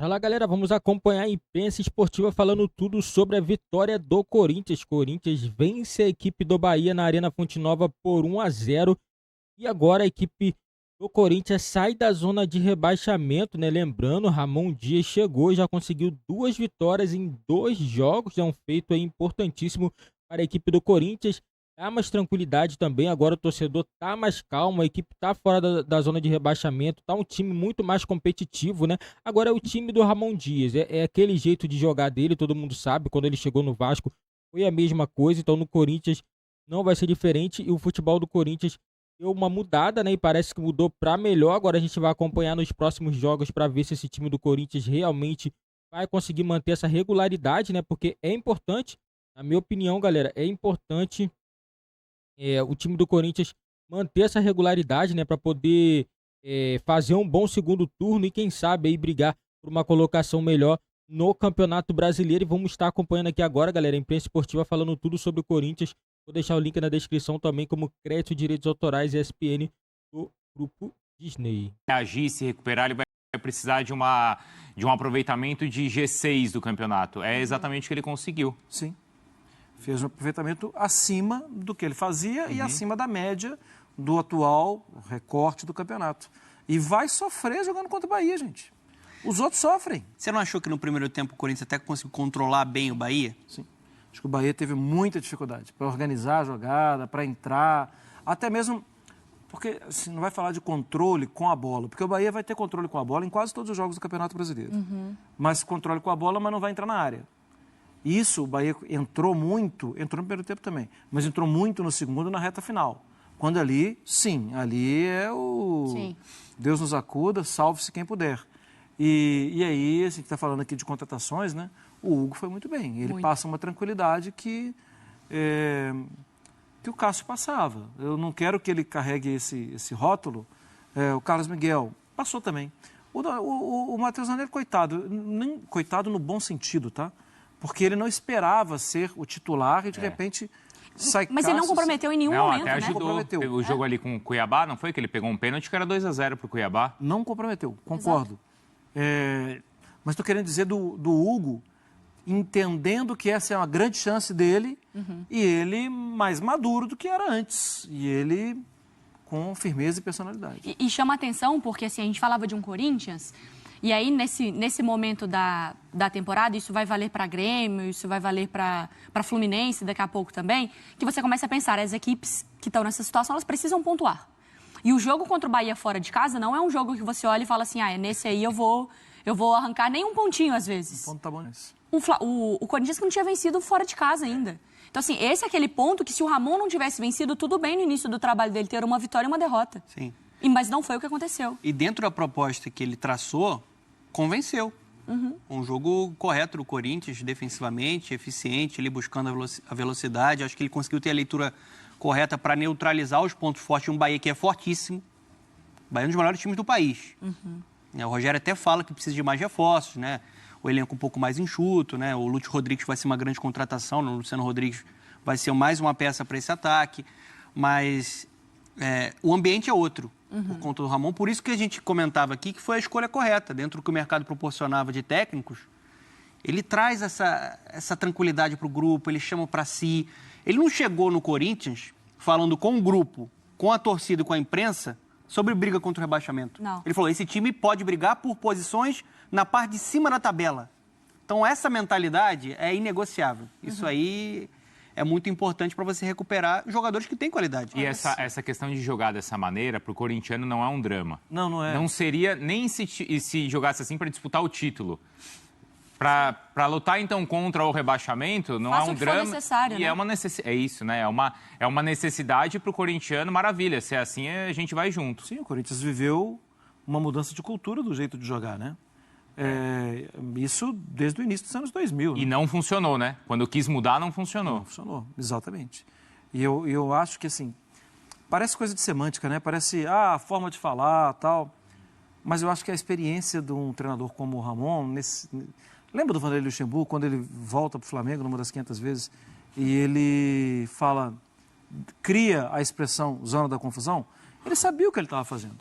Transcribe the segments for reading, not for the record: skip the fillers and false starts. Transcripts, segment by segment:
Fala galera, vamos acompanhar a imprensa esportiva falando tudo sobre a vitória do Corinthians. Corinthians vence a equipe do Bahia na Arena Fonte Nova por 1-0 e agora a equipe do Corinthians sai da zona de rebaixamento, né? Lembrando, Ramon Dias chegou e já conseguiu 2 vitórias em 2 jogos, é um feito aí importantíssimo para a equipe do Corinthians. Dá mais tranquilidade também, agora o torcedor tá mais calmo, a equipe tá fora da zona de rebaixamento, tá um time muito mais competitivo, né? Agora é o time do Ramon Dias, é aquele jeito de jogar dele, todo mundo sabe, quando ele chegou no Vasco foi a mesma coisa, então no Corinthians não vai ser diferente e o futebol do Corinthians deu uma mudada, né? E parece que mudou para melhor. Agora a gente vai acompanhar nos próximos jogos para ver se esse time do Corinthians realmente vai conseguir manter essa regularidade, né? Porque é importante, na minha opinião, galera, é importante o time do Corinthians manter essa regularidade, né, para poder fazer um bom segundo turno e quem sabe aí brigar por uma colocação melhor no Campeonato Brasileiro. E vamos estar acompanhando aqui agora, galera, a imprensa esportiva falando tudo sobre o Corinthians. Vou deixar o link na descrição também, como crédito, direitos autorais e ESPN do Grupo Disney. Agir, se recuperar, ele vai precisar de um aproveitamento de G6 do campeonato. É exatamente o que ele conseguiu. Sim. Fez um aproveitamento acima do que ele fazia e acima da média do atual recorte do campeonato. E vai sofrer jogando contra o Bahia, gente. Os outros sofrem. Você não achou que no primeiro tempo o Corinthians até conseguiu controlar bem o Bahia? Sim. Acho que o Bahia teve muita dificuldade para organizar a jogada, para entrar, até mesmo porque assim, não vai falar de controle com a bola, porque o Bahia vai ter controle com a bola em quase todos os jogos do Campeonato Brasileiro. Mas controle com a bola, mas não vai entrar na área. Isso, o Bahia entrou muito, entrou no primeiro tempo também, mas entrou muito no segundo, na reta final. Quando ali, sim, ali é o Sim. Deus nos acuda, salve-se quem puder. E aí, assim, que está falando aqui de contratações, né? O Hugo foi muito bem. Ele passa uma tranquilidade que o Cássio passava. Eu não quero que ele carregue esse rótulo. O Carlos Miguel passou também. O Matheus Naneiro, coitado, coitado no bom sentido, tá? Porque ele não esperava ser o titular e, de repente, sai Mas ele não comprometeu em nenhum momento, até né? ajudou. O jogo ali com o Cuiabá, não foi? Que ele pegou um pênalti que era 2-0 pro Cuiabá. Não comprometeu, concordo. Mas estou querendo dizer do Hugo, entendendo que essa é uma grande chance dele e ele mais maduro do que era antes. E ele com firmeza e personalidade. E chama atenção porque assim, a gente falava de um Corinthians... E aí, nesse momento da temporada, isso vai valer para Grêmio, isso vai valer para Fluminense daqui a pouco também, que você começa a pensar, as equipes que estão nessa situação, elas precisam pontuar. E o jogo contra o Bahia fora de casa não é um jogo que você olha e fala assim, nesse aí eu vou arrancar nem um pontinho às vezes. Um ponto tá bom nisso. O Corinthians não tinha vencido fora de casa ainda. Então, assim, esse é aquele ponto que se o Ramon não tivesse vencido, tudo bem no início do trabalho dele ter uma vitória e uma derrota. Sim. Mas não foi o que aconteceu. E dentro da proposta que ele traçou, convenceu. Um jogo correto do Corinthians, defensivamente, eficiente, ele buscando a velocidade. Acho que ele conseguiu ter a leitura correta para neutralizar os pontos fortes de um Bahia que é fortíssimo. O Bahia é um dos melhores times do país. O Rogério até fala que precisa de mais reforços, né? O elenco um pouco mais enxuto, né? O Lúcio Rodrigues vai ser uma grande contratação, o Luciano Rodrigues vai ser mais uma peça para esse ataque. Mas o ambiente é outro. Por conta do Ramon, por isso que a gente comentava aqui que foi a escolha correta, dentro do que o mercado proporcionava de técnicos, ele traz essa tranquilidade para o grupo, ele chama para si, ele não chegou no Corinthians falando com o grupo, com a torcida e com a imprensa sobre briga contra o rebaixamento. Não. Ele falou, esse time pode brigar por posições na parte de cima da tabela. Então essa mentalidade é inegociável, isso aí... é muito importante para você recuperar jogadores que têm qualidade. E essa questão de jogar dessa maneira, para o corintiano, não é um drama. Não é. Não seria nem se jogasse assim para disputar o título. Para lutar, então, contra o rebaixamento, não é um drama. Necessário, e né? é uma necessidade. É isso, né? É uma necessidade para o corintiano, maravilha. Se é assim, a gente vai junto. Sim, o Corinthians viveu uma mudança de cultura do jeito de jogar, né? Isso desde o início dos anos 2000. E não funcionou, né? Quando eu quis mudar, não funcionou. Não funcionou, exatamente. E eu acho que, assim, parece coisa de semântica, né? Parece, a forma de falar, tal. Mas eu acho que a experiência de um treinador como o Ramon... Lembra do Vanderlei Luxemburgo, quando ele volta para o Flamengo, numa das 500 vezes, e ele cria a expressão zona da confusão? Ele sabia o que ele estava fazendo.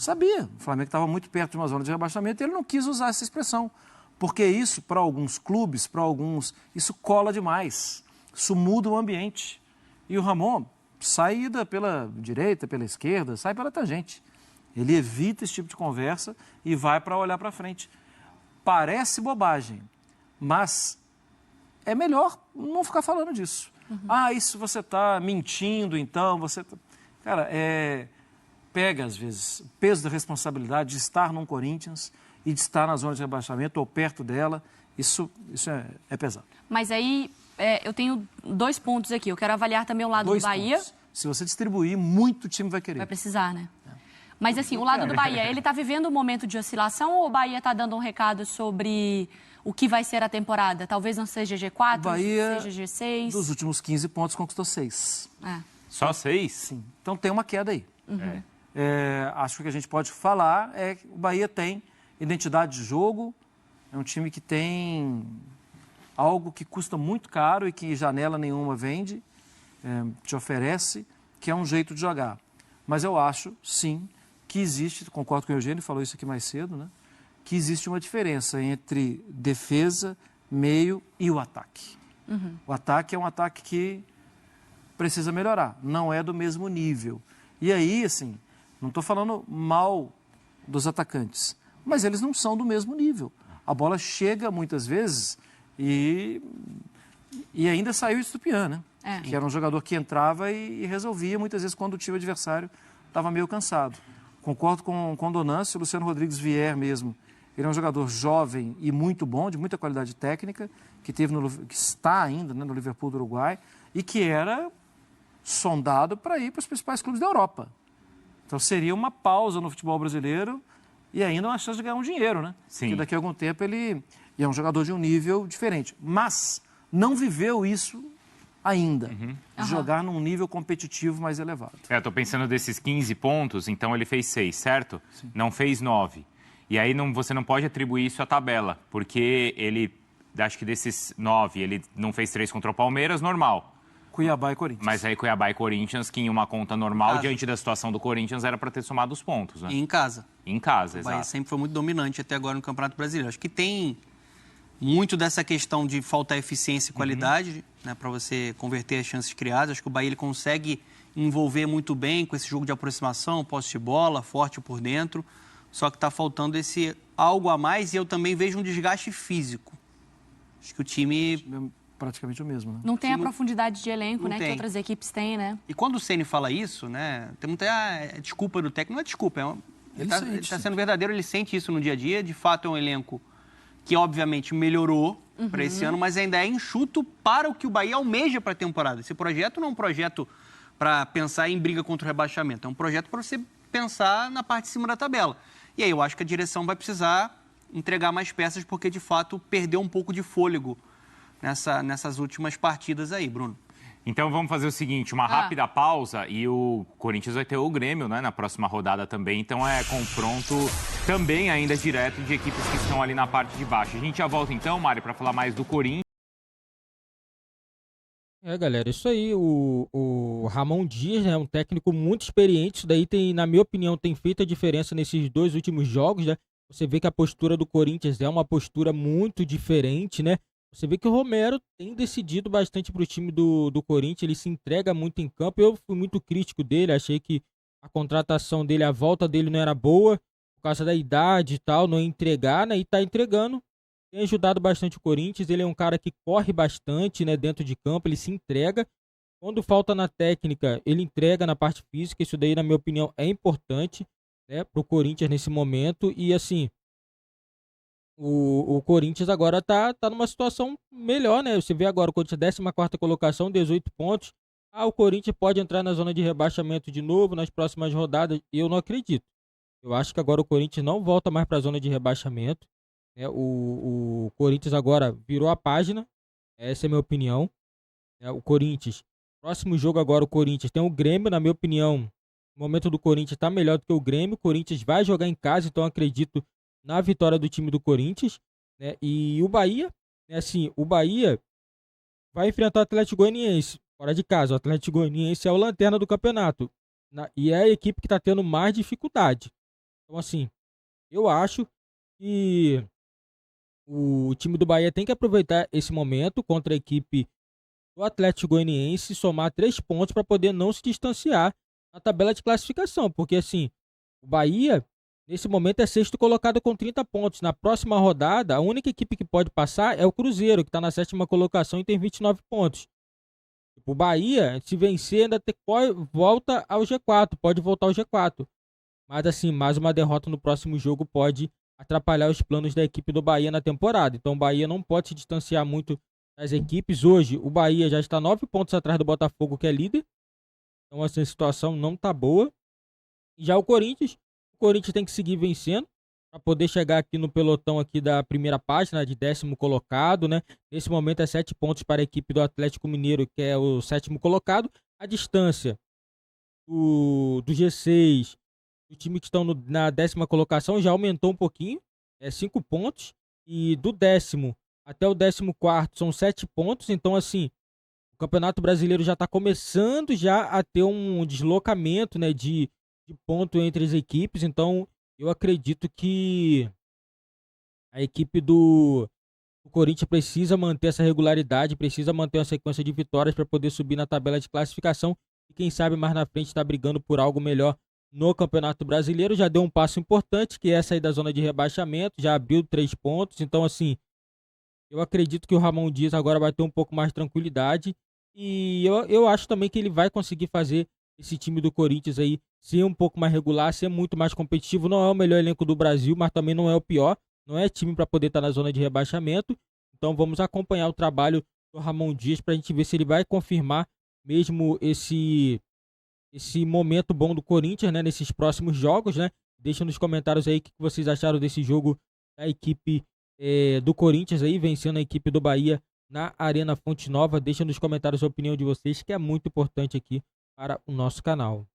Sabia. O Flamengo estava muito perto de uma zona de rebaixamento e ele não quis usar essa expressão. Porque isso, para alguns clubes, isso cola demais. Isso muda o ambiente. E o Ramon sai pela direita, pela esquerda, sai pela tangente. Ele evita esse tipo de conversa e vai para olhar para frente. Parece bobagem, mas é melhor não ficar falando disso. Isso você está mentindo, então, Cara, pega, às vezes, o peso da responsabilidade de estar num Corinthians e de estar na zona de rebaixamento ou perto dela. Isso é pesado. Mas aí, eu tenho 2 pontos aqui. Eu quero avaliar também o lado do Bahia. Pontos. Se você distribuir, muito time vai querer. Vai precisar, né? Mas, assim, o lado do Bahia, ele está vivendo um momento de oscilação ou o Bahia está dando um recado sobre o que vai ser a temporada? Talvez não seja G4, Bahia, seja G6? Dos últimos 15 pontos, conquistou 6. Só 6? Sim. Então tem uma queda aí. Acho que o que a gente pode falar é que o Bahia tem identidade de jogo, é um time que tem algo que custa muito caro e que janela nenhuma vende, te oferece, que é um jeito de jogar. Mas eu acho, sim, que existe, concordo com o Eugênio, falou isso aqui mais cedo, né? Que existe uma diferença entre defesa, meio e o ataque. O ataque é um ataque que precisa melhorar, não é do mesmo nível. E aí, assim, não estou falando mal dos atacantes, mas eles não são do mesmo nível. A bola chega muitas vezes e ainda saiu o Estupian, né? Que era um jogador que entrava e resolvia muitas vezes quando o time adversário estava meio cansado. Concordo com o Donan, se o Luciano Rodrigues vier mesmo. Ele é um jogador jovem e muito bom, de muita qualidade técnica, que está ainda, né, no Liverpool do Uruguai e que era sondado para ir para os principais clubes da Europa. Então seria uma pausa no futebol brasileiro e ainda uma chance de ganhar um dinheiro, né? Sim. Porque daqui a algum tempo ele é um jogador de um nível diferente. Mas não viveu isso ainda, de jogar num nível competitivo mais elevado. Eu estou pensando desses 15 pontos, então ele fez 6, certo? Sim. Não fez 9. E aí você não pode atribuir isso à tabela, porque ele, acho que desses 9, ele não fez 3 contra o Palmeiras, normal. Cuiabá e Corinthians. Mas aí Cuiabá e Corinthians, que em uma conta normal, diante da situação do Corinthians, era para ter somado os pontos, né? E em casa. Em casa, exato. O Bahia sempre foi muito dominante até agora no Campeonato Brasileiro. Acho que tem muito dessa questão de faltar eficiência e qualidade, né, para você converter as chances criadas. Acho que o Bahia ele consegue envolver muito bem com esse jogo de aproximação, posse de bola, forte por dentro. Só que está faltando esse algo a mais e eu também vejo um desgaste físico. Acho que o time... praticamente o mesmo, né? Não tem a profundidade de elenco, né, que outras equipes têm, né? E quando o Ceni fala isso, né, tem muita desculpa do técnico. Não é desculpa, ele está sendo verdadeiro, ele sente isso no dia a dia. De fato, é um elenco que, obviamente, melhorou para esse ano, mas ainda é enxuto para o que o Bahia almeja para a temporada. Esse projeto não é um projeto para pensar em briga contra o rebaixamento, é um projeto para você pensar na parte de cima da tabela. E aí eu acho que a direção vai precisar entregar mais peças, porque, de fato, perdeu um pouco de fôlego nessas últimas partidas aí, Bruno. Então vamos fazer o seguinte, uma rápida pausa e o Corinthians vai ter o Grêmio, né, na próxima rodada também. Então é confronto também ainda direto de equipes que estão ali na parte de baixo. A gente já volta então, Mário, para falar mais do Corinthians. Galera, isso aí, o Ramon Dias é um técnico muito experiente, isso daí tem, na minha opinião, tem feito a diferença nesses 2 últimos jogos, né? Você vê que a postura do Corinthians é uma postura muito diferente, né? Você vê que o Romero tem decidido bastante para o time do Corinthians, ele se entrega muito em campo. Eu fui muito crítico dele, achei que a contratação dele, a volta dele não era boa, por causa da idade e tal, não ia entregar, né? E tá entregando, tem ajudado bastante o Corinthians. Ele é um cara que corre bastante, né, dentro de campo, ele se entrega. Quando falta na técnica, ele entrega na parte física, isso daí, na minha opinião, é importante, né, para o Corinthians nesse momento. E assim, o Corinthians agora tá numa situação melhor, né? Você vê agora o Corinthians 14ª colocação, 18 pontos. O Corinthians pode entrar na zona de rebaixamento de novo nas próximas rodadas. Eu não acredito. Eu acho que agora o Corinthians não volta mais para a zona de rebaixamento. O Corinthians agora virou a página. Essa é a minha opinião. O Corinthians, próximo jogo agora o Corinthians tem o Grêmio, na minha opinião. O momento do Corinthians está melhor do que o Grêmio. O Corinthians vai jogar em casa, então acredito na vitória do time do Corinthians, né? E o Bahia, né, assim, o Bahia vai enfrentar o Atlético Goianiense fora de casa. O Atlético Goianiense é o lanterna do campeonato, e é a equipe que está tendo mais dificuldade. Então, assim, eu acho que o time do Bahia tem que aproveitar esse momento contra a equipe do Atlético Goianiense, somar 3 pontos para poder não se distanciar na tabela de classificação, porque assim, o Bahia nesse momento é sexto colocado com 30 pontos. Na próxima rodada, a única equipe que pode passar é o Cruzeiro, que está na 7ª colocação e tem 29 pontos. O Bahia, se vencer, ainda volta ao G4, pode voltar ao G4. Mas assim, mais uma derrota no próximo jogo pode atrapalhar os planos da equipe do Bahia na temporada. Então o Bahia não pode se distanciar muito das equipes. Hoje o Bahia já está 9 pontos atrás do Botafogo, que é líder. Então essa situação não está boa. E já o Corinthians tem que seguir vencendo para poder chegar aqui no pelotão aqui da primeira página, de 10º colocado, né? Nesse momento é 7 pontos para a equipe do Atlético Mineiro, que é o 7º colocado. A distância do G6, o time que estão na 10ª colocação já aumentou um pouquinho, 5 pontos. E do 10º até o 14º são 7 pontos. Então, assim, o Campeonato Brasileiro já está começando já a ter um deslocamento, né, de ponto entre as equipes. Então, eu acredito que a equipe do Corinthians precisa manter essa regularidade, precisa manter uma sequência de vitórias para poder subir na tabela de classificação e quem sabe mais na frente está brigando por algo melhor no Campeonato Brasileiro. Já deu um passo importante, que é sair da zona de rebaixamento, já abriu 3 pontos. Então, assim, eu acredito que o Ramon Dias agora vai ter um pouco mais de tranquilidade e eu acho também que ele vai conseguir fazer esse time do Corinthians aí ser um pouco mais regular, ser muito mais competitivo. Não é o melhor elenco do Brasil, mas também não é o pior. Não é time para poder estar na zona de rebaixamento. Então vamos acompanhar o trabalho do Ramon Dias para a gente ver se ele vai confirmar mesmo esse momento bom do Corinthians, né, nesses próximos jogos, né? Deixa nos comentários aí o que vocês acharam desse jogo da equipe do Corinthians aí, vencendo a equipe do Bahia na Arena Fonte Nova. Deixa nos comentários a opinião de vocês, que é muito importante aqui para o nosso canal.